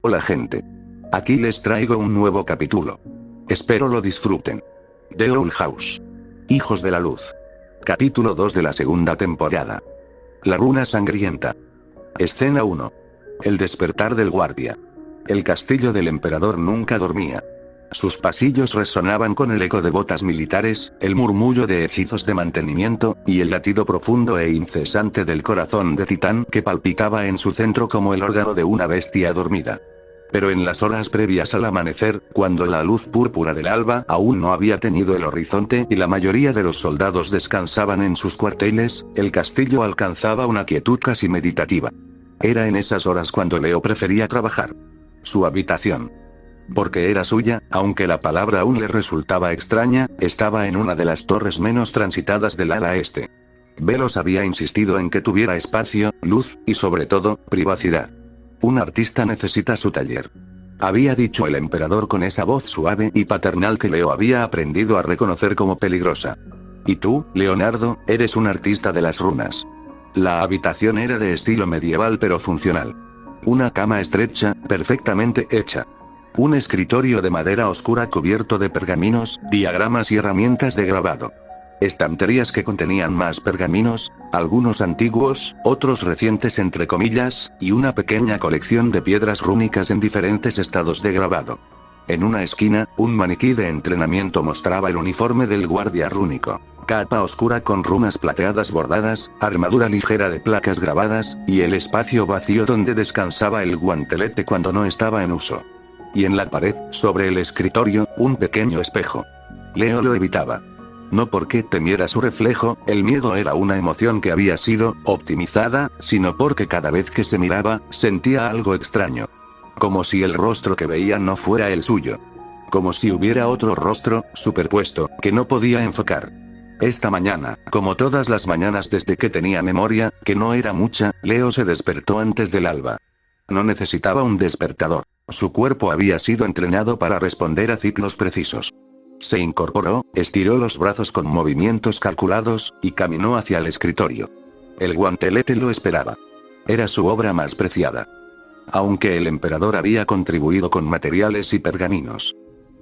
Hola gente. Aquí les traigo un nuevo capítulo. Espero lo disfruten. The Owl House. Hijos de la Luz. Capítulo 2 de la segunda temporada. La runa sangrienta. Escena 1. El despertar del guardia. El castillo del emperador nunca dormía. Sus pasillos resonaban con el eco de botas militares, el murmullo de hechizos de mantenimiento, y el latido profundo e incesante del corazón de Titán que palpitaba en su centro como el órgano de una bestia dormida. Pero en las horas previas al amanecer, cuando la luz púrpura del alba aún no había teñido el horizonte y la mayoría de los soldados descansaban en sus cuarteles, el castillo alcanzaba una quietud casi meditativa. Era en esas horas cuando Leo prefería trabajar. Su habitación. Porque era suya, aunque la palabra aún le resultaba extraña, estaba en una de las torres menos transitadas del ala este. Velos había insistido en que tuviera espacio, luz, y sobre todo, privacidad. Un artista necesita su taller. Había dicho el emperador con esa voz suave y paternal que Leo había aprendido a reconocer como peligrosa. Y tú, Leonardo, eres un artista de las runas. La habitación era de estilo medieval pero funcional. Una cama estrecha, perfectamente hecha. Un escritorio de madera oscura cubierto de pergaminos, diagramas y herramientas de grabado. Estanterías que contenían más pergaminos, algunos antiguos, otros recientes entre comillas, y una pequeña colección de piedras rúnicas en diferentes estados de grabado. En una esquina, un maniquí de entrenamiento mostraba el uniforme del guardia rúnico. Capa oscura con runas plateadas bordadas, armadura ligera de placas grabadas, y el espacio vacío donde descansaba el guantelete cuando no estaba en uso. Y en la pared, sobre el escritorio, un pequeño espejo. Leo lo evitaba. No porque temiera su reflejo, el miedo era una emoción que había sido optimizada, sino porque cada vez que se miraba, sentía algo extraño. Como si el rostro que veía no fuera el suyo. Como si hubiera otro rostro, superpuesto, que no podía enfocar. Esta mañana, como todas las mañanas desde que tenía memoria, que no era mucha, Leo se despertó antes del alba. No necesitaba un despertador. Su cuerpo había sido entrenado para responder a ciclos precisos. Se incorporó, estiró los brazos con movimientos calculados, y caminó hacia el escritorio. El guantelete lo esperaba. Era su obra más preciada. Aunque el emperador había contribuido con materiales y pergaminos.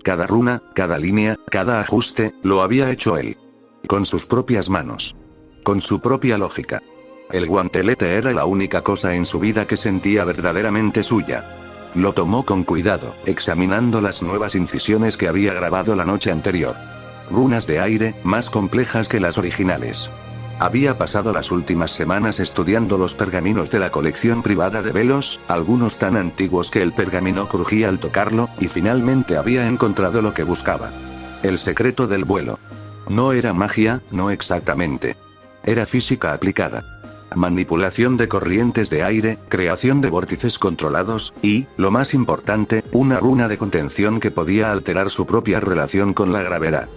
Cada runa, cada línea, cada ajuste, lo había hecho él. Con sus propias manos. Con su propia lógica. El guantelete era la única cosa en su vida que sentía verdaderamente suya. Lo tomó con cuidado, examinando las nuevas incisiones que había grabado la noche anterior. Runas de aire, más complejas que las originales. Había pasado las últimas semanas estudiando los pergaminos de la colección privada de Velos, algunos tan antiguos que el pergamino crujía al tocarlo, y finalmente había encontrado lo que buscaba. El secreto del vuelo. No era magia, no exactamente. Era física aplicada. Manipulación de corrientes de aire, creación de vórtices controlados, y, lo más importante, una runa de contención que podía alterar su propia relación con la gravedad.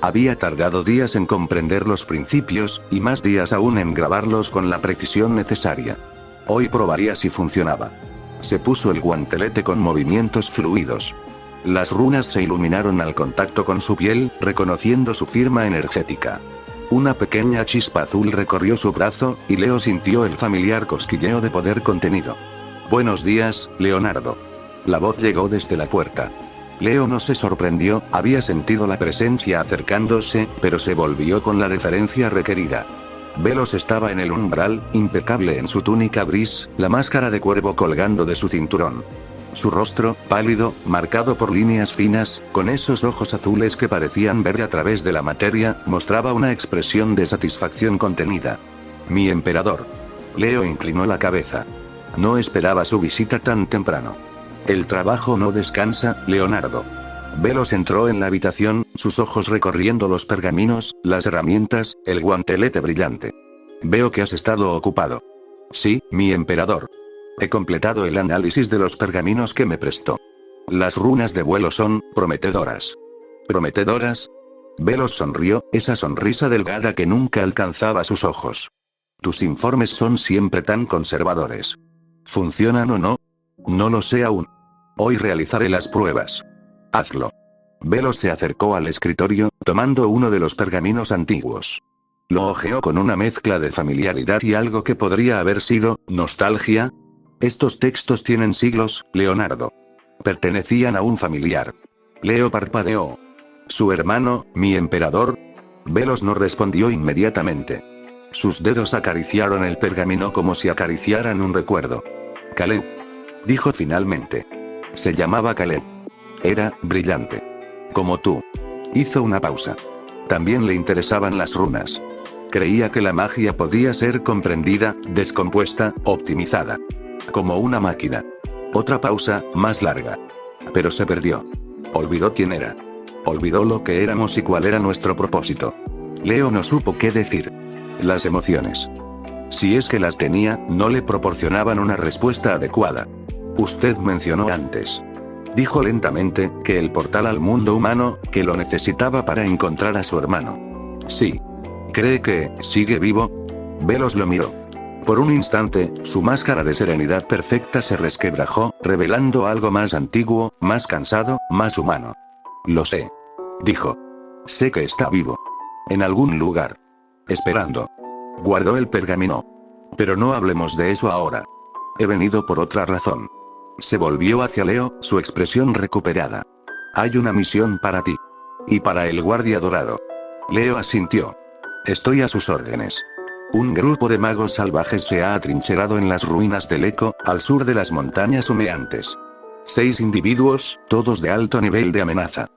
Había tardado días en comprender los principios, y más días aún en grabarlos con la precisión necesaria. Hoy probaría si funcionaba. Se puso el guantelete con movimientos fluidos. Las runas se iluminaron al contacto con su piel, reconociendo su firma energética. Una pequeña chispa azul recorrió su brazo, y Leo sintió el familiar cosquilleo de poder contenido. Buenos días, Leonardo. La voz llegó desde la puerta. Leo no se sorprendió, había sentido la presencia acercándose, pero se volvió con la deferencia requerida. Velos estaba en el umbral, impecable en su túnica gris, la máscara de cuervo colgando de su cinturón. Su rostro, pálido, marcado por líneas finas, con esos ojos azules que parecían ver a través de la materia, mostraba una expresión de satisfacción contenida. Mi emperador. Leo inclinó la cabeza. No esperaba su visita tan temprano. El trabajo no descansa, Leonardo. Velos entró en la habitación, sus ojos recorriendo los pergaminos, las herramientas, el guantelete brillante. Veo que has estado ocupado. Sí, mi emperador. He completado el análisis de los pergaminos que me prestó. Las runas de vuelo son prometedoras. ¿Prometedoras? Velos sonrió, esa sonrisa delgada que nunca alcanzaba sus ojos. Tus informes son siempre tan conservadores. ¿Funcionan o no? No lo sé aún. Hoy realizaré las pruebas. Hazlo. Velos se acercó al escritorio, tomando uno de los pergaminos antiguos. Lo hojeó con una mezcla de familiaridad y algo que podría haber sido nostalgia. Estos textos tienen siglos, Leonardo. Pertenecían a un familiar. Leo parpadeó. ¿Su hermano, mi emperador? Velos no respondió inmediatamente. Sus dedos acariciaron el pergamino como si acariciaran un recuerdo. Caleb. Dijo finalmente. Se llamaba Caleb. Era brillante. Como tú. Hizo una pausa. También le interesaban las runas. Creía que la magia podía ser comprendida, descompuesta, optimizada. Como una máquina. Otra pausa, más larga. Pero se perdió. Olvidó quién era. Olvidó lo que éramos y cuál era nuestro propósito. Leo no supo qué decir. Las emociones. Si es que las tenía, no le proporcionaban una respuesta adecuada. Usted mencionó antes. Dijo lentamente, que el portal al mundo humano, que lo necesitaba para encontrar a su hermano. Sí. ¿Cree que sigue vivo? Velos lo miró. Por un instante, su máscara de serenidad perfecta se resquebrajó, revelando algo más antiguo, más cansado, más humano. Lo sé. Dijo. Sé que está vivo. En algún lugar. Esperando. Guardó el pergamino. Pero no hablemos de eso ahora. He venido por otra razón. Se volvió hacia Leo, su expresión recuperada. Hay una misión para ti. Y para el guardia dorado. Leo asintió. Estoy a sus órdenes. Un grupo de magos salvajes se ha atrincherado en las ruinas del Eco, al sur de las montañas humeantes. 6 individuos, todos de alto nivel de amenaza.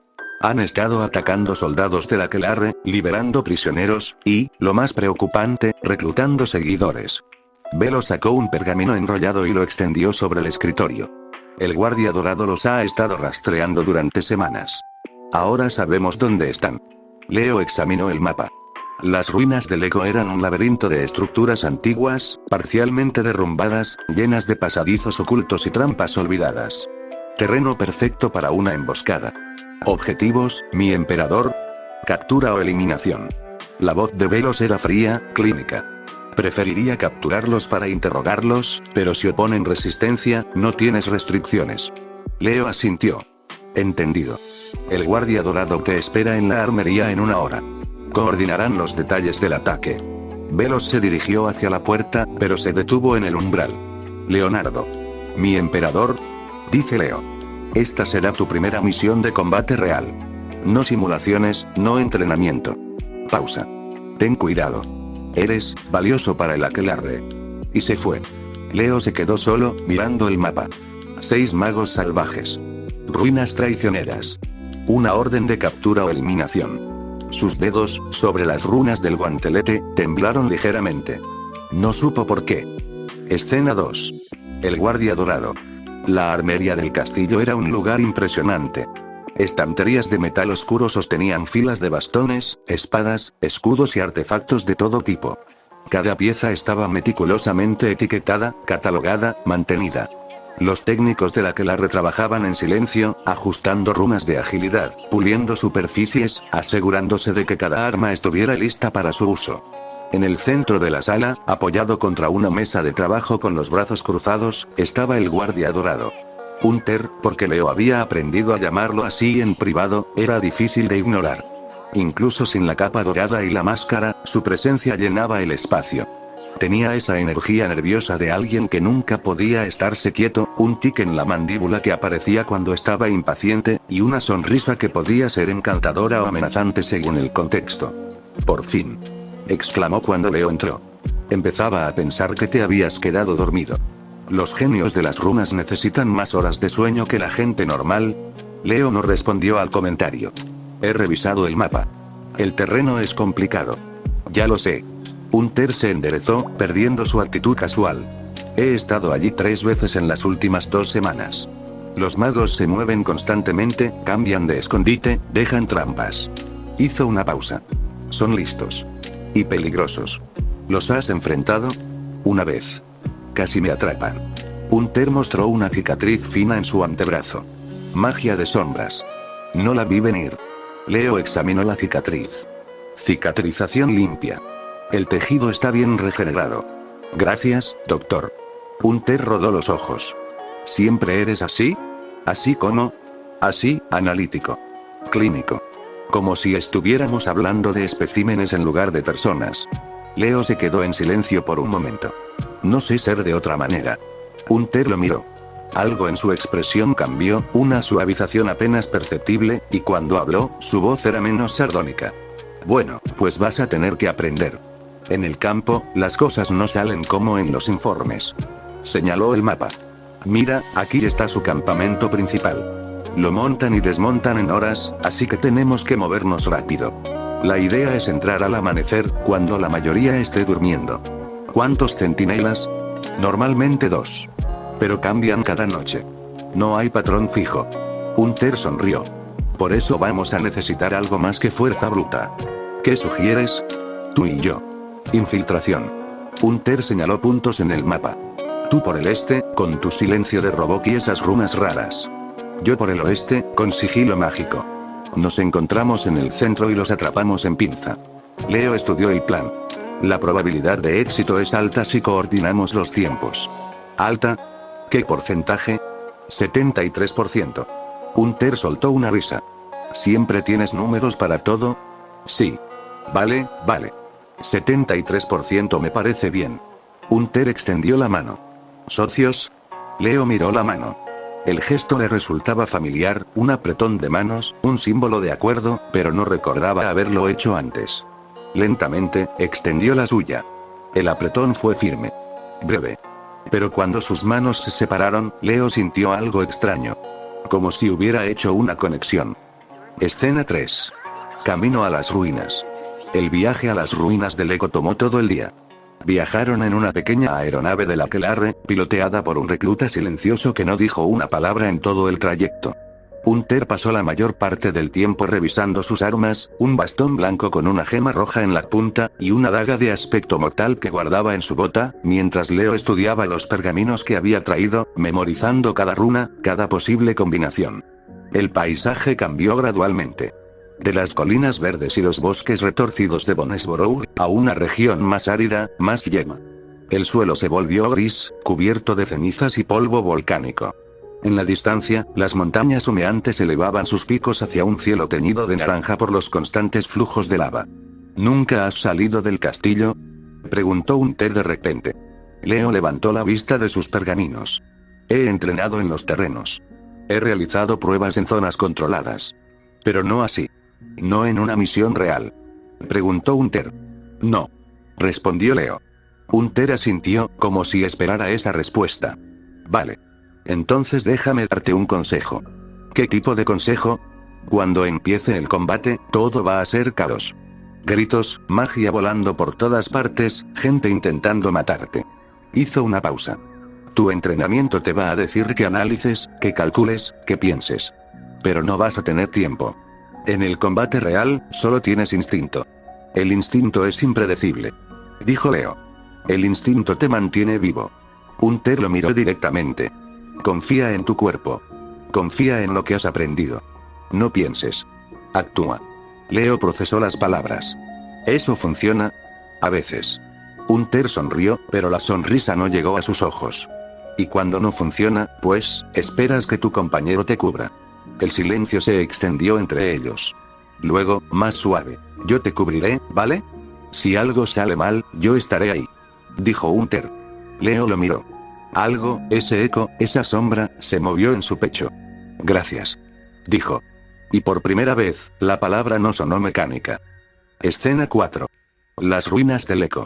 Han estado atacando soldados del Aquelarre, liberando prisioneros, y, lo más preocupante, reclutando seguidores. Velo sacó un pergamino enrollado y lo extendió sobre el escritorio. El guardia dorado los ha estado rastreando durante semanas. Ahora sabemos dónde están. Leo examinó el mapa. Las ruinas del Eco eran un laberinto de estructuras antiguas, parcialmente derrumbadas, llenas de pasadizos ocultos y trampas olvidadas. Terreno perfecto para una emboscada. Objetivos, mi emperador. Captura o eliminación. La voz de Velos era fría, clínica. Preferiría capturarlos para interrogarlos, pero si oponen resistencia, no tienes restricciones. Leo asintió. Entendido. El guardia dorado te espera en la armería en 1 hora. Coordinarán los detalles del ataque. Velos se dirigió hacia la puerta, pero se detuvo en el umbral. Leonardo. Mi emperador. Dice Leo. Esta será tu primera misión de combate real. No simulaciones, no entrenamiento. Pausa. Ten cuidado. Eres valioso para el Aquelarre. Y se fue. Leo se quedó solo, mirando el mapa. 6 magos salvajes. Ruinas traicioneras. Una orden de captura o eliminación. Sus dedos, sobre las runas del guantelete, temblaron ligeramente. No supo por qué. Escena 2. El guardia dorado. La armería del castillo era un lugar impresionante. Estanterías de metal oscuro sostenían filas de bastones, espadas, escudos y artefactos de todo tipo. Cada pieza estaba meticulosamente etiquetada, catalogada, mantenida. Los técnicos de la Aquelarre trabajaban en silencio, ajustando runas de agilidad, puliendo superficies, asegurándose de que cada arma estuviera lista para su uso. En el centro de la sala, apoyado contra una mesa de trabajo con los brazos cruzados, estaba el guardia dorado. Unter, porque Leo había aprendido a llamarlo así en privado, era difícil de ignorar. Incluso sin la capa dorada y la máscara, su presencia llenaba el espacio. Tenía esa energía nerviosa de alguien que nunca podía estarse quieto, un tic en la mandíbula que aparecía cuando estaba impaciente, y una sonrisa que podía ser encantadora o amenazante según el contexto. Por fin. Exclamó cuando Leo entró. Empezaba a pensar que te habías quedado dormido. ¿Los genios de las runas necesitan más horas de sueño que la gente normal? Leo no respondió al comentario. He revisado el mapa. El terreno es complicado. Ya lo sé. Unter se enderezó, perdiendo su actitud casual. He estado allí 3 veces en las últimas 2 semanas. Los magos se mueven constantemente, cambian de escondite, dejan trampas. Hizo una pausa. Son listos. Y peligrosos. ¿Los has enfrentado? Una vez. Casi me atrapan. Unter mostró una cicatriz fina en su antebrazo. Magia de sombras. No la vi venir. Leo examinó la cicatriz. Cicatrización limpia. El tejido está bien regenerado. Gracias, doctor. Unter rodó los ojos. ¿Siempre eres así? ¿Así como? Así, analítico. Clínico. Como si estuviéramos hablando de especímenes en lugar de personas. Leo se quedó en silencio por un momento. No sé ser de otra manera. Unter lo miró. Algo en su expresión cambió, una suavización apenas perceptible, y cuando habló, su voz era menos sardónica. Bueno, pues vas a tener que aprender. En el campo, las cosas no salen como en los informes. Señaló el mapa. Mira, aquí está su campamento principal. Lo montan y desmontan en horas, así que tenemos que movernos rápido. La idea es entrar al amanecer, cuando la mayoría esté durmiendo. ¿Cuántos centinelas? Normalmente 2. Pero cambian cada noche. No hay patrón fijo. Unter sonrió. Por eso vamos a necesitar algo más que fuerza bruta. ¿Qué sugieres? Tú y yo. Infiltración. Unter señaló puntos en el mapa. Tú por el este, con tu silencio de robot y esas runas raras. Yo por el oeste, con sigilo mágico. Nos encontramos en el centro y los atrapamos en pinza. Leo estudió el plan. La probabilidad de éxito es alta si coordinamos los tiempos. ¿Alta? ¿Qué porcentaje? 73%. Unter soltó una risa. ¿Siempre tienes números para todo? Sí. Vale, vale. 73% me parece bien. Unter extendió la mano. ¿Socios? Leo miró la mano. El gesto le resultaba familiar, un apretón de manos, un símbolo de acuerdo, pero no recordaba haberlo hecho antes. Lentamente, extendió la suya. El apretón fue firme. Breve. Pero cuando sus manos se separaron, Leo sintió algo extraño. Como si hubiera hecho una conexión. Escena 3. Camino a las ruinas. El viaje a las ruinas del Eco tomó todo el día. Viajaron en una pequeña aeronave de la Aquelarre, piloteada por un recluta silencioso que no dijo una palabra en todo el trayecto. Unter pasó la mayor parte del tiempo revisando sus armas, un bastón blanco con una gema roja en la punta, y una daga de aspecto mortal que guardaba en su bota, mientras Leo estudiaba los pergaminos que había traído, memorizando cada runa, cada posible combinación. El paisaje cambió gradualmente. De las colinas verdes y los bosques retorcidos de Bonesborough, a una región más árida, más llana. El suelo se volvió gris, cubierto de cenizas y polvo volcánico. En la distancia, las montañas humeantes elevaban sus picos hacia un cielo teñido de naranja por los constantes flujos de lava. ¿Nunca has salido del castillo?, preguntó Unter de repente. Leo levantó la vista de sus pergaminos. He entrenado en los terrenos. He realizado pruebas en zonas controladas. Pero no así. No en una misión real. Preguntó Unter. No. Respondió Leo. Unter asintió, como si esperara esa respuesta. Vale. Entonces déjame darte un consejo. ¿Qué tipo de consejo? Cuando empiece el combate, todo va a ser caos. Gritos, magia volando por todas partes, gente intentando matarte. Hizo una pausa. Tu entrenamiento te va a decir que analices, que calcules, que pienses. Pero no vas a tener tiempo. En el combate real, solo tienes instinto. El instinto es impredecible. Dijo Leo. El instinto te mantiene vivo. Unter lo miró directamente. Confía en tu cuerpo. Confía en lo que has aprendido. No pienses. Actúa. Leo procesó las palabras. ¿Eso funciona? A veces. Unter sonrió, pero la sonrisa no llegó a sus ojos. Y cuando no funciona, pues, esperas que tu compañero te cubra. El silencio se extendió entre ellos. Luego, más suave. Yo te cubriré, ¿vale? Si algo sale mal, yo estaré ahí. Dijo Unter. Leo lo miró. Algo, ese eco, esa sombra, se movió en su pecho. Gracias. Dijo. Y por primera vez, la palabra no sonó mecánica. Escena 4. Las ruinas del Eco.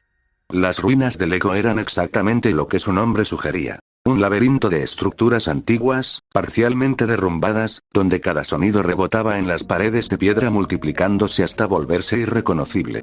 Las ruinas del Eco eran exactamente lo que su nombre sugería. Un laberinto de estructuras antiguas, parcialmente derrumbadas, donde cada sonido rebotaba en las paredes de piedra multiplicándose hasta volverse irreconocible.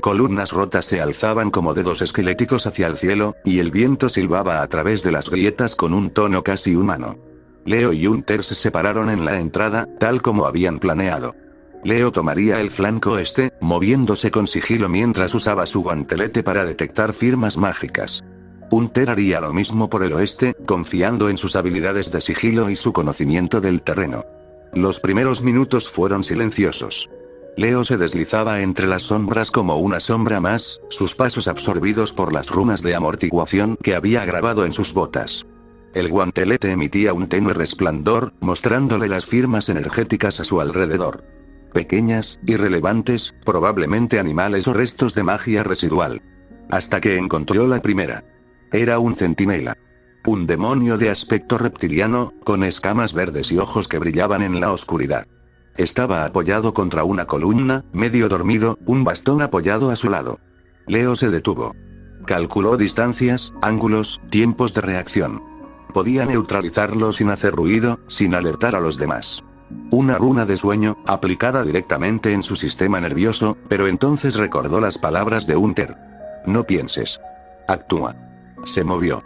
Columnas rotas se alzaban como dedos esqueléticos hacia el cielo, y el viento silbaba a través de las grietas con un tono casi humano. Leo y Unter se separaron en la entrada, tal como habían planeado. Leo tomaría el flanco este, moviéndose con sigilo mientras usaba su guantelete para detectar firmas mágicas. Unter haría lo mismo por el oeste, confiando en sus habilidades de sigilo y su conocimiento del terreno. Los primeros minutos fueron silenciosos. Leo se deslizaba entre las sombras como una sombra más, sus pasos absorbidos por las runas de amortiguación que había grabado en sus botas. El guantelete emitía un tenue resplandor, mostrándole las firmas energéticas a su alrededor. Pequeñas, irrelevantes, probablemente animales o restos de magia residual. Hasta que encontró la primera. Era un centinela. Un demonio de aspecto reptiliano, con escamas verdes y ojos que brillaban en la oscuridad. Estaba apoyado contra una columna, medio dormido, un bastón apoyado a su lado. Leo se detuvo. Calculó distancias, ángulos, tiempos de reacción. Podía neutralizarlo sin hacer ruido, sin alertar a los demás. Una runa de sueño, aplicada directamente en su sistema nervioso, pero entonces recordó las palabras de Hunter. No pienses. Actúa. Se movió.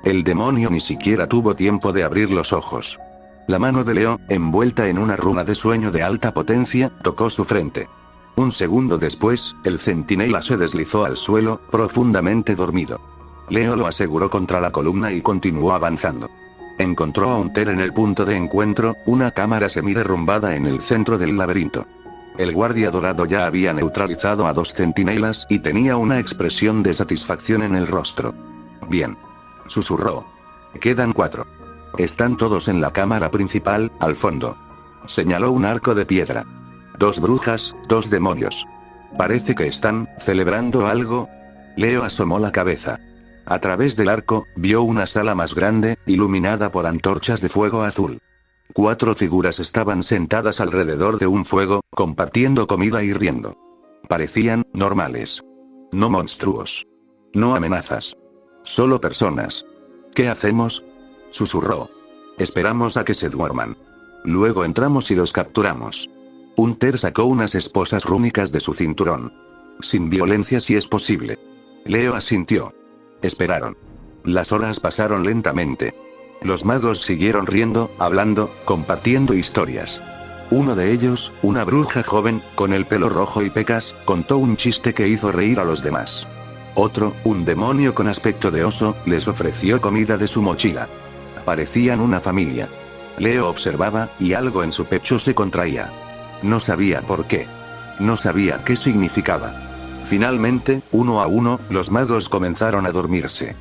El demonio ni siquiera tuvo tiempo de abrir los ojos. La mano de Leo, envuelta en una runa de sueño de alta potencia, tocó su frente. Un segundo después, el centinela se deslizó al suelo, profundamente dormido. Leo lo aseguró contra la columna y continuó avanzando. Encontró a Hunter en el punto de encuentro, una cámara semiderrumbada en el centro del laberinto. El guardia dorado ya había neutralizado a 2 centinelas y tenía una expresión de satisfacción en el rostro. Bien. Susurró. Quedan 4. Están todos en la cámara principal, al fondo. Señaló un arco de piedra. 2 brujas, 2 demonios. Parece que están celebrando algo. Leo asomó la cabeza. A través del arco, vio una sala más grande, iluminada por antorchas de fuego azul. 4 figuras estaban sentadas alrededor de un fuego, compartiendo comida y riendo. Parecían normales. No monstruos. No amenazas. Solo personas. ¿Qué hacemos? Susurró. Esperamos a que se duerman. Luego entramos y los capturamos. Hunter sacó unas esposas rúnicas de su cinturón. Sin violencia si es posible. Leo asintió. Esperaron. Las horas pasaron lentamente. Los magos siguieron riendo, hablando, compartiendo historias. Uno de ellos, una bruja joven, con el pelo rojo y pecas, contó un chiste que hizo reír a los demás. Otro, un demonio con aspecto de oso, les ofreció comida de su mochila. Parecían una familia. Leo observaba, y algo en su pecho se contraía. No sabía por qué. No sabía qué significaba. Finalmente, uno a uno, los magos comenzaron a dormirse.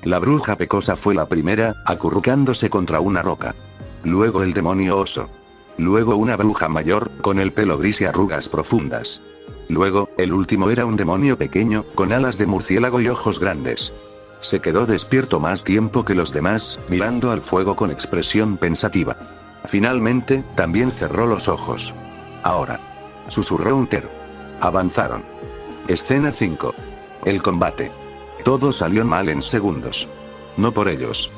La bruja pecosa fue la primera, acurrucándose contra una roca. Luego el demonio oso. Luego una bruja mayor, con el pelo gris y arrugas profundas. Luego, el último era un demonio pequeño, con alas de murciélago y ojos grandes. Se quedó despierto más tiempo que los demás, mirando al fuego con expresión pensativa. Finalmente, también cerró los ojos. Ahora. Susurró Hunter. Avanzaron. Escena 5. El combate. Todo salió mal en segundos. No por ellos.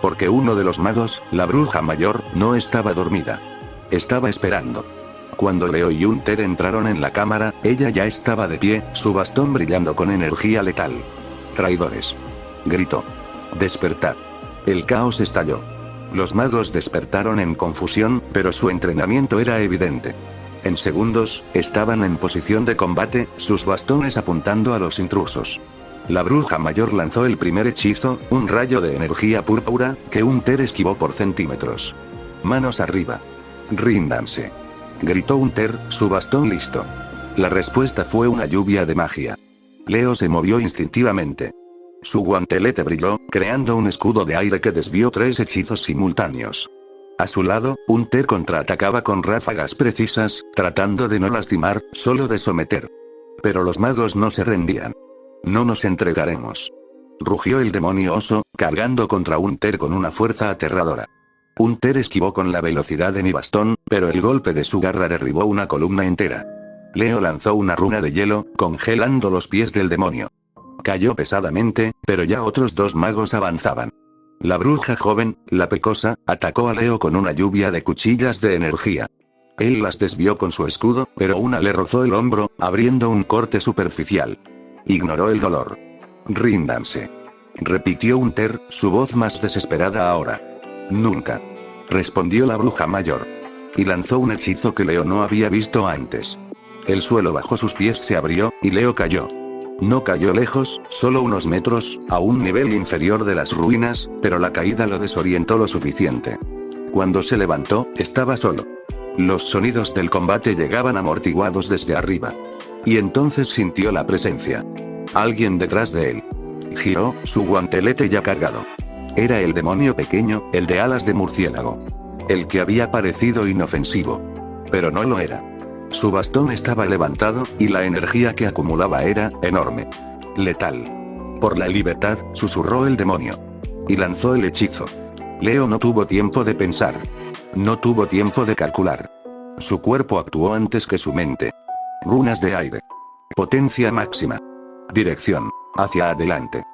Porque uno de los magos, la bruja mayor, no estaba dormida. Estaba esperando. Cuando Leo y Hunter entraron en la cámara, ella ya estaba de pie, su bastón brillando con energía letal. Traidores. Gritó. Despertad. El caos estalló. Los magos despertaron en confusión, pero su entrenamiento era evidente. En segundos, estaban en posición de combate, sus bastones apuntando a los intrusos. La bruja mayor lanzó el primer hechizo, un rayo de energía púrpura, que Hunter esquivó por centímetros. Manos arriba. Ríndanse. Gritó Hunter, su bastón listo. La respuesta fue una lluvia de magia. Leo se movió instintivamente. Su guantelete brilló, creando un escudo de aire que desvió 3 hechizos simultáneos. A su lado, Hunter contraatacaba con ráfagas precisas, tratando de no lastimar, solo de someter. Pero los magos no se rendían. No nos entregaremos. Rugió el demonio oso, cargando contra Hunter con una fuerza aterradora. Hunter esquivó con la velocidad de mi bastón, pero el golpe de su garra derribó una columna entera. Leo lanzó una runa de hielo, congelando los pies del demonio. Cayó pesadamente, pero ya otros 2 magos avanzaban. La bruja joven, la pecosa, atacó a Leo con una lluvia de cuchillas de energía. Él las desvió con su escudo, pero una le rozó el hombro, abriendo un corte superficial. Ignoró el dolor. Ríndanse. Repitió Hunter, su voz más desesperada ahora. Nunca. Respondió la bruja mayor. Y lanzó un hechizo que Leo no había visto antes. El suelo bajo sus pies se abrió, y Leo cayó. No cayó lejos, solo unos metros, a un nivel inferior de las ruinas, pero la caída lo desorientó lo suficiente. Cuando se levantó, estaba solo. Los sonidos del combate llegaban amortiguados desde arriba. Y entonces sintió la presencia. Alguien detrás de él. Giró, su guantelete ya cargado. Era el demonio pequeño, el de alas de murciélago. El que había parecido inofensivo. Pero no lo era. Su bastón estaba levantado, y la energía que acumulaba era enorme. Letal. Por la libertad, susurró el demonio. Y lanzó el hechizo. Leo no tuvo tiempo de pensar. No tuvo tiempo de calcular. Su cuerpo actuó antes que su mente. Runas de aire. Potencia máxima. Dirección. Hacia adelante.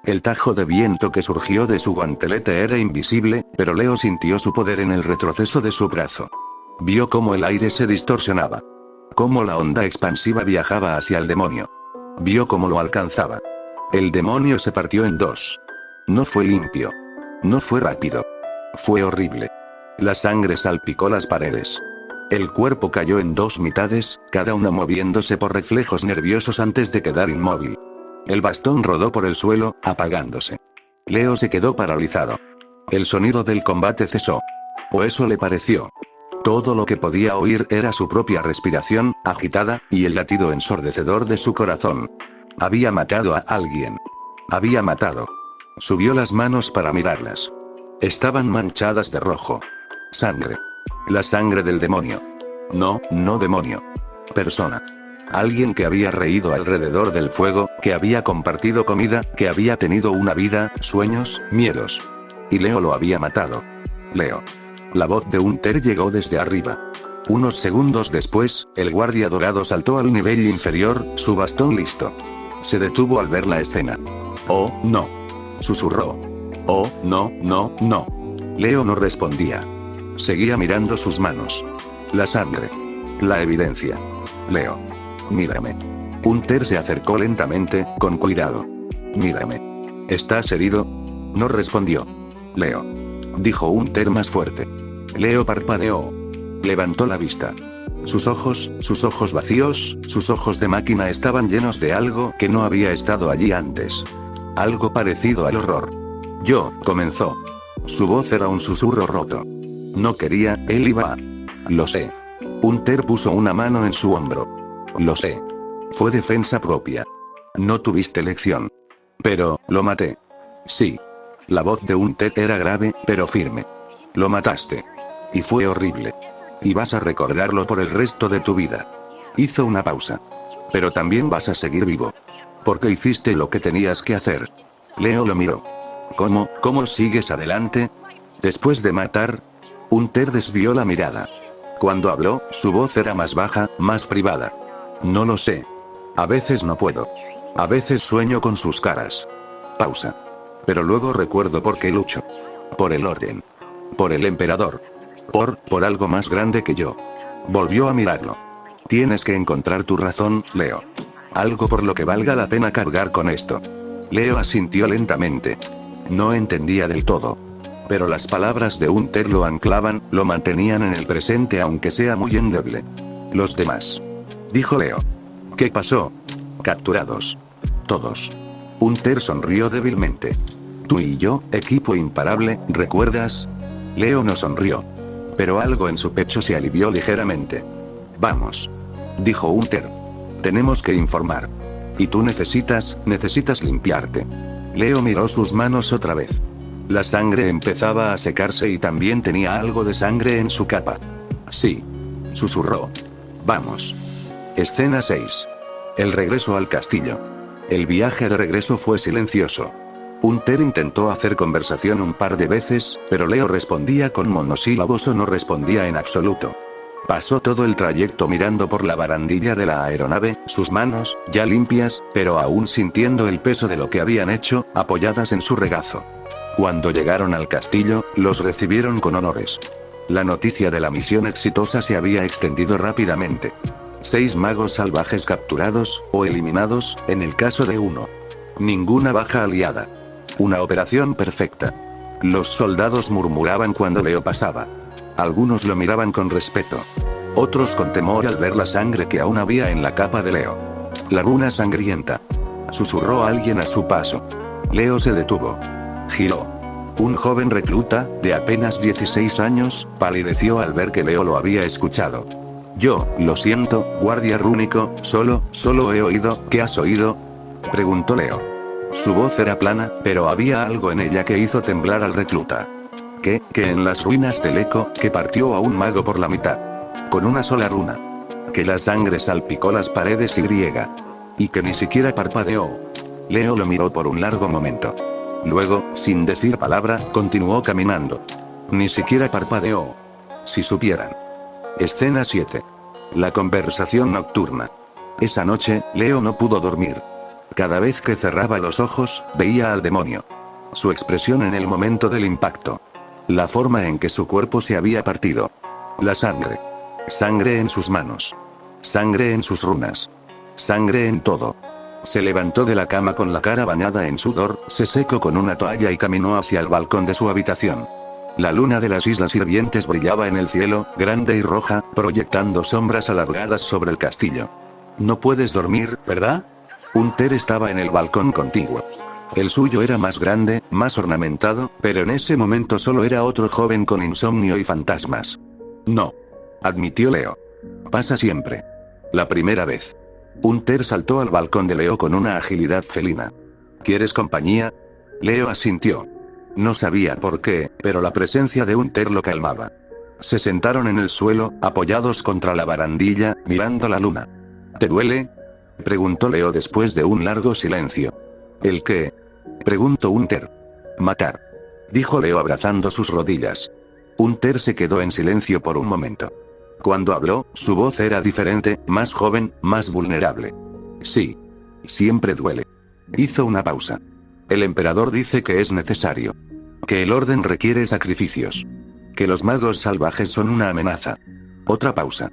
El tajo de viento que surgió de su guantelete era invisible, pero Leo sintió su poder en el retroceso de su brazo. Vio cómo el aire se distorsionaba. Cómo la onda expansiva viajaba hacia el demonio. Vio cómo lo alcanzaba. El demonio se partió en dos. No fue limpio. No fue rápido. Fue horrible. La sangre salpicó las paredes. El cuerpo cayó en dos mitades, cada una moviéndose por reflejos nerviosos antes de quedar inmóvil. El bastón rodó por el suelo, apagándose. Leo se quedó paralizado. El sonido del combate cesó. O eso le pareció. Todo lo que podía oír era su propia respiración, agitada, y el latido ensordecedor de su corazón. Había matado a alguien. Había matado. Subió las manos para mirarlas. Estaban manchadas de rojo. Sangre. La sangre del demonio. No, no demonio. Persona. Alguien que había reído alrededor del fuego, que había compartido comida, que había tenido una vida, sueños, miedos. Y Leo lo había matado. Leo. La voz de Hunter llegó desde arriba. Unos segundos después, el guardia dorado saltó al nivel inferior, su bastón listo. Se detuvo al ver la escena. Oh, no. Susurró. Oh, no, no, no. Leo no respondía. Seguía mirando sus manos. La sangre. La evidencia. Leo. Mírame. Hunter se acercó lentamente, con cuidado. Mírame. ¿Estás herido? No respondió. Leo. Dijo Hunter más fuerte. Leo parpadeó. Levantó la vista. Sus ojos vacíos, sus ojos de máquina estaban llenos de algo que no había estado allí antes. Algo parecido al horror. Yo, comenzó. Su voz era un susurro roto. No quería, él iba a... Lo sé. Hunter puso una mano en su hombro. Lo sé. Fue defensa propia. No tuviste elección. Pero, lo maté. Sí. La voz de Hunter era grave, pero firme. Lo mataste. Y fue horrible. Y vas a recordarlo por el resto de tu vida. Hizo una pausa. Pero también vas a seguir vivo. Porque hiciste lo que tenías que hacer. Leo lo miró. ¿Cómo sigues adelante? Después de matar... Hunter desvió la mirada. Cuando habló, su voz era más baja, más privada. No lo sé. A veces no puedo. A veces sueño con sus caras. Pausa. Pero luego recuerdo por qué lucho. Por el orden. Por el emperador. Por algo más grande que yo. Volvió a mirarlo. Tienes que encontrar tu razón, Leo. Algo por lo que valga la pena cargar con esto. Leo asintió lentamente. No entendía del todo. Pero las palabras de Hunter lo anclaban, lo mantenían en el presente aunque sea muy endeble. Los demás. Dijo Leo. ¿Qué pasó? Capturados. Todos. Hunter sonrió débilmente. Tú y yo, equipo imparable, ¿recuerdas? Leo no sonrió. Pero algo en su pecho se alivió ligeramente. Vamos. Dijo Hunter. Tenemos que informar. Y tú necesitas limpiarte. Leo miró sus manos otra vez. La sangre empezaba a secarse y también tenía algo de sangre en su capa. Sí. Susurró. Vamos. Escena 6. El regreso al castillo. El viaje de regreso fue silencioso. Hunter intentó hacer conversación un par de veces, pero Leo respondía con monosílabos o no respondía en absoluto. Pasó todo el trayecto mirando por la barandilla de la aeronave, sus manos, ya limpias, pero aún sintiendo el peso de lo que habían hecho, apoyadas en su regazo. Cuando llegaron al castillo, los recibieron con honores. La noticia de la misión exitosa se había extendido rápidamente. 6 magos salvajes capturados, o eliminados, en el caso de uno. Ninguna baja aliada. Una operación perfecta. Los soldados murmuraban cuando Leo pasaba. Algunos lo miraban con respeto. Otros con temor al ver la sangre que aún había en la capa de Leo. La runa sangrienta. Susurró alguien a su paso. Leo se detuvo. Giró. Un joven recluta, de apenas 16 años, palideció al ver que Leo lo había escuchado. Yo, lo siento, guardia rúnico, solo he oído, ¿qué has oído? Preguntó Leo. Su voz era plana, pero había algo en ella que hizo temblar al recluta. Que en las ruinas del eco, que partió a un mago por la mitad. Con una sola runa. Que la sangre salpicó las paredes y que ni siquiera parpadeó. Leo lo miró por un largo momento. Luego, sin decir palabra, continuó caminando. Ni siquiera parpadeó. Si supieran. Escena 7. La conversación nocturna. Esa noche, Leo no pudo dormir. Cada vez que cerraba los ojos, veía al demonio. Su expresión en el momento del impacto. La forma en que su cuerpo se había partido. La sangre. Sangre en sus manos. Sangre en sus runas. Sangre en todo. Se levantó de la cama con la cara bañada en sudor, se secó con una toalla y caminó hacia el balcón de su habitación. La luna de las Islas Hirvientes brillaba en el cielo, grande y roja, proyectando sombras alargadas sobre el castillo. No puedes dormir, ¿verdad? Unter estaba en el balcón contiguo. El suyo era más grande, más ornamentado, pero en ese momento solo era otro joven con insomnio y fantasmas. No. Admitió Leo. Pasa siempre. La primera vez. Unter saltó al balcón de Leo con una agilidad felina. ¿Quieres compañía? Leo asintió. No sabía por qué, pero la presencia de Unter lo calmaba. Se sentaron en el suelo, apoyados contra la barandilla, mirando la luna. ¿Te duele? Preguntó Leo después de un largo silencio. ¿El qué? Preguntó Unter. Matar. Dijo Leo abrazando sus rodillas. Unter se quedó en silencio por un momento. Cuando habló, su voz era diferente, más joven, más vulnerable. Sí. Siempre duele. Hizo una pausa. El emperador dice que es necesario. Que el orden requiere sacrificios. Que los magos salvajes son una amenaza. Otra pausa.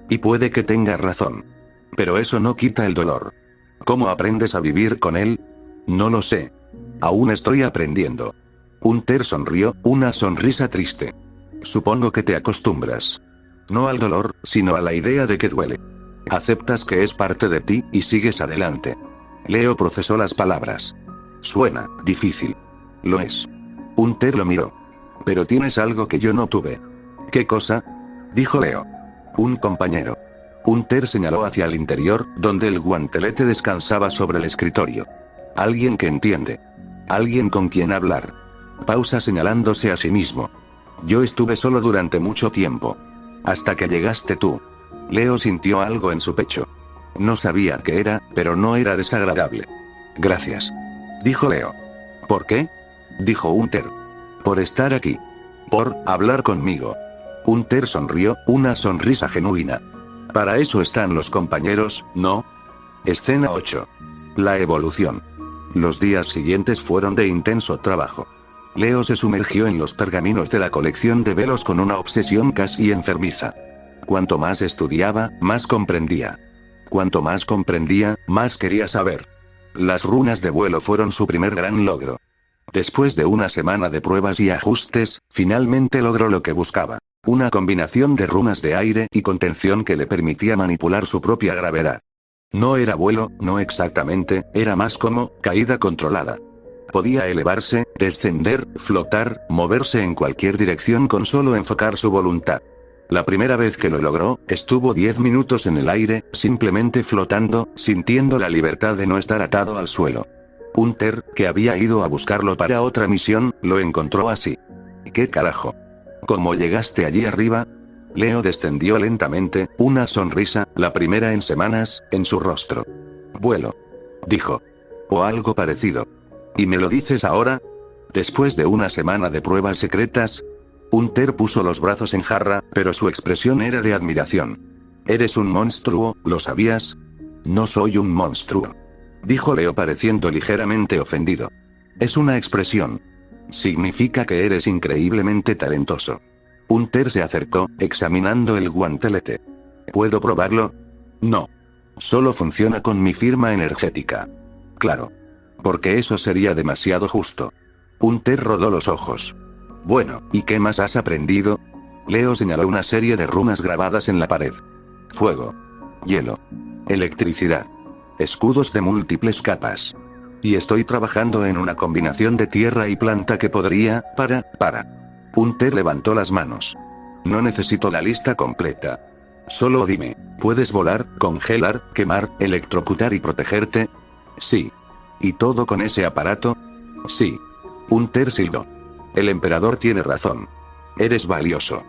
Y puede que tenga razón. Pero eso no quita el dolor. ¿Cómo aprendes a vivir con él? No lo sé. Aún estoy aprendiendo. Unter sonrió, una sonrisa triste. Supongo que te acostumbras. No al dolor, sino a la idea de que duele. Aceptas que es parte de ti, y sigues adelante. Leo procesó las palabras. Suena difícil. Lo es. Unter lo miró. Pero tienes algo que yo no tuve. ¿Qué cosa? Dijo Leo. Un compañero. Unter señaló hacia el interior, donde el guantelete descansaba sobre el escritorio. Alguien que entiende. Alguien con quien hablar. Pausa señalándose a sí mismo. Yo estuve solo durante mucho tiempo. Hasta que llegaste tú. Leo sintió algo en su pecho. No sabía qué era, pero no era desagradable. Gracias. Dijo Leo. ¿Por qué? Dijo Unter. Por estar aquí. Por hablar conmigo. Unter sonrió, una sonrisa genuina. Para eso están los compañeros, ¿no? Escena 8. La evolución. Los días siguientes fueron de intenso trabajo. Leo se sumergió en los pergaminos de la colección de velos con una obsesión casi enfermiza. Cuanto más estudiaba, más comprendía. Cuanto más comprendía, más quería saber. Las runas de vuelo fueron su primer gran logro. Después de una semana de pruebas y ajustes, finalmente logró lo que buscaba. Una combinación de runas de aire y contención que le permitía manipular su propia gravedad. No era vuelo, no exactamente, era más como caída controlada. Podía elevarse, descender, flotar, moverse en cualquier dirección con solo enfocar su voluntad. La primera vez que lo logró, estuvo 10 minutos en el aire, simplemente flotando, sintiendo la libertad de no estar atado al suelo. Unter, que había ido a buscarlo para otra misión, lo encontró así. ¿Qué carajo? ¿Cómo llegaste allí arriba? Leo descendió lentamente, una sonrisa, la primera en semanas, en su rostro. Vuelo. Dijo. O algo parecido. ¿Y me lo dices ahora? Después de una semana de pruebas secretas. Unter puso los brazos en jarra, pero su expresión era de admiración. Eres un monstruo, ¿lo sabías? No soy un monstruo. Dijo Leo pareciendo ligeramente ofendido. Es una expresión. Significa que eres increíblemente talentoso. Unter se acercó, examinando el guantelete. ¿Puedo probarlo? No. Solo funciona con mi firma energética. Claro. Porque eso sería demasiado justo. Unter rodó los ojos. Bueno, ¿y qué más has aprendido? Leo señaló una serie de runas grabadas en la pared. Fuego. Hielo. Electricidad. Escudos de múltiples capas. Y estoy trabajando en una combinación de tierra y planta que podría, Unter levantó las manos. No necesito la lista completa. Solo dime, ¿puedes volar, congelar, quemar, electrocutar y protegerte? Sí. ¿Y todo con ese aparato? Sí. Unter silbó. El emperador tiene razón. Eres valioso.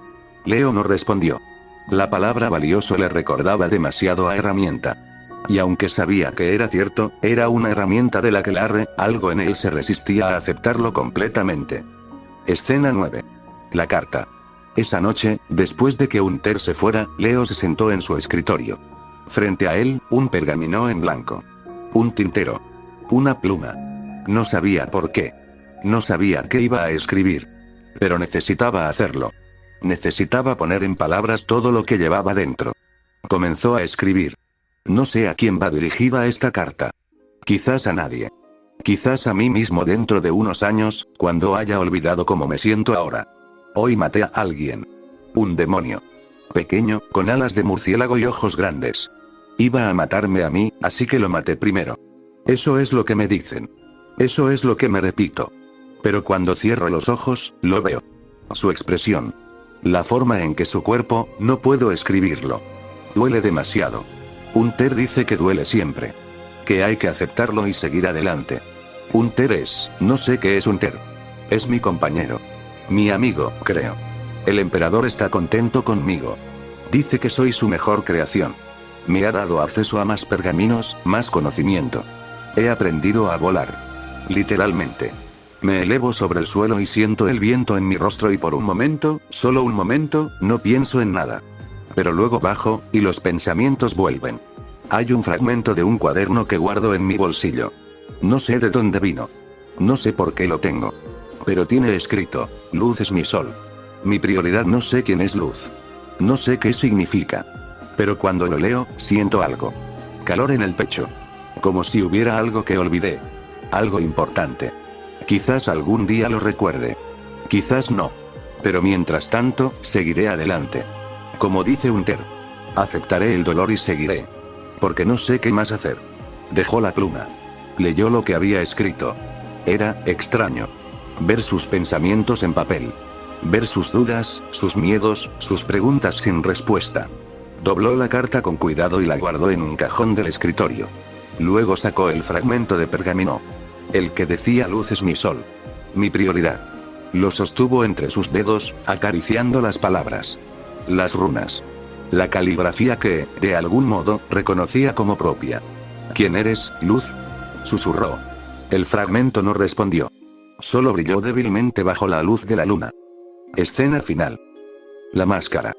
Leo no respondió. La palabra valioso le recordaba demasiado a herramienta. Y aunque sabía que era cierto, era una herramienta de la que algo en él se resistía a aceptarlo completamente. Escena 9. La carta. Esa noche, después de que Hunter se fuera, Leo se sentó en su escritorio. Frente a él, un pergamino en blanco. Un tintero. Una pluma. No sabía por qué. No sabía qué iba a escribir. Pero necesitaba hacerlo. Necesitaba poner en palabras todo lo que llevaba dentro. Comenzó a escribir. No sé a quién va dirigida esta carta. Quizás a nadie. Quizás a mí mismo dentro de unos años, cuando haya olvidado cómo me siento ahora. Hoy maté a alguien. Un demonio. Pequeño, con alas de murciélago y ojos grandes. Iba a matarme a mí, así que lo maté primero. Eso es lo que me dicen. Eso es lo que me repito. Pero cuando cierro los ojos, lo veo. Su expresión. La forma en que su cuerpo, no puedo escribirlo. Duele demasiado. Hunter dice que duele siempre. Que hay que aceptarlo y seguir adelante. Hunter es, no sé qué es Hunter. Es mi compañero. Mi amigo, creo. El emperador está contento conmigo. Dice que soy su mejor creación. Me ha dado acceso a más pergaminos, más conocimiento. He aprendido a volar. Literalmente. Me elevo sobre el suelo y siento el viento en mi rostro y por un momento, solo un momento, no pienso en nada. Pero luego bajo, y los pensamientos vuelven. Hay un fragmento de un cuaderno que guardo en mi bolsillo. No sé de dónde vino. No sé por qué lo tengo. Pero tiene escrito, Luz es mi sol. Mi prioridad, no sé quién es Luz. No sé qué significa. Pero cuando lo leo, siento algo. Calor en el pecho. Como si hubiera algo que olvidé. Algo importante. Quizás algún día lo recuerde. Quizás no. Pero mientras tanto, seguiré adelante. Como dice Hunter. Aceptaré el dolor y seguiré. Porque no sé qué más hacer. Dejó la pluma. Leyó lo que había escrito. Era extraño. Ver sus pensamientos en papel. Ver sus dudas, sus miedos, sus preguntas sin respuesta. Dobló la carta con cuidado y la guardó en un cajón del escritorio. Luego sacó el fragmento de pergamino. El que decía Luz es mi sol. Mi prioridad. Lo sostuvo entre sus dedos, acariciando las palabras. Las runas. La caligrafía que, de algún modo, reconocía como propia. ¿Quién eres, Luz? Susurró. El fragmento no respondió. Solo brilló débilmente bajo la luz de la luna. Escena final. La máscara.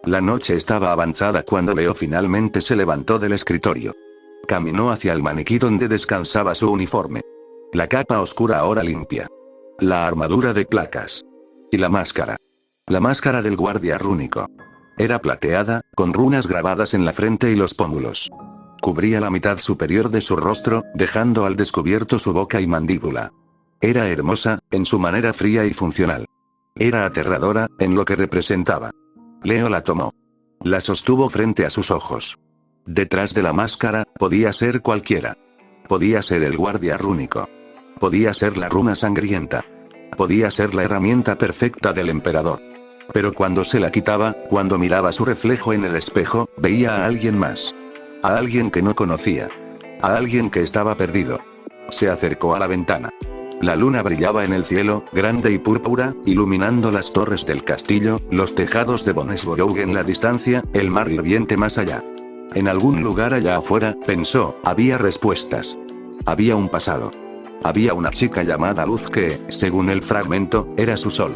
La noche estaba avanzada cuando Leo finalmente se levantó del escritorio. Caminó hacia el maniquí donde descansaba su uniforme. La capa oscura ahora limpia. La armadura de placas. Y la máscara. La máscara del guardia rúnico. Era plateada, con runas grabadas en la frente y los pómulos. Cubría la mitad superior de su rostro, dejando al descubierto su boca y mandíbula. Era hermosa, en su manera fría y funcional. Era aterradora, en lo que representaba. Leo la tomó. La sostuvo frente a sus ojos. Detrás de la máscara, podía ser cualquiera. Podía ser el guardia rúnico. Podía ser la runa sangrienta. Podía ser la herramienta perfecta del emperador. Pero cuando se la quitaba, cuando miraba su reflejo en el espejo, veía a alguien más. A alguien que no conocía. A alguien que estaba perdido. Se acercó a la ventana. La luna brillaba en el cielo, grande y púrpura, iluminando las torres del castillo, los tejados de Bonesborough en la distancia, el mar hirviente más allá. En algún lugar allá afuera, pensó, había respuestas. Había un pasado. Había una chica llamada Luz que, según el fragmento, era su sol.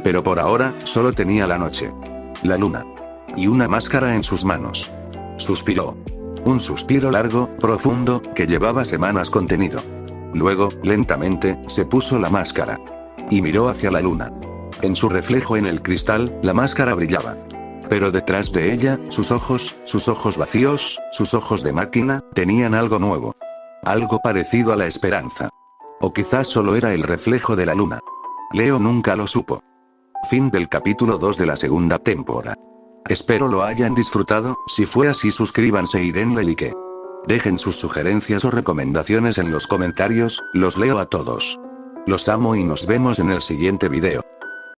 Pero por ahora, solo tenía la noche. La luna. Y una máscara en sus manos. Suspiró. Un suspiro largo, profundo, que llevaba semanas contenido. Luego, lentamente, se puso la máscara. Y miró hacia la luna. En su reflejo en el cristal, la máscara brillaba. Pero detrás de ella, sus ojos vacíos, sus ojos de máquina, tenían algo nuevo. Algo parecido a la esperanza. O quizás solo era el reflejo de la luna. Leo nunca lo supo. Fin del capítulo 2 de la segunda temporada. Espero lo hayan disfrutado, si fue así suscríbanse y denle like. Dejen sus sugerencias o recomendaciones en los comentarios, los leo a todos. Los amo y nos vemos en el siguiente video.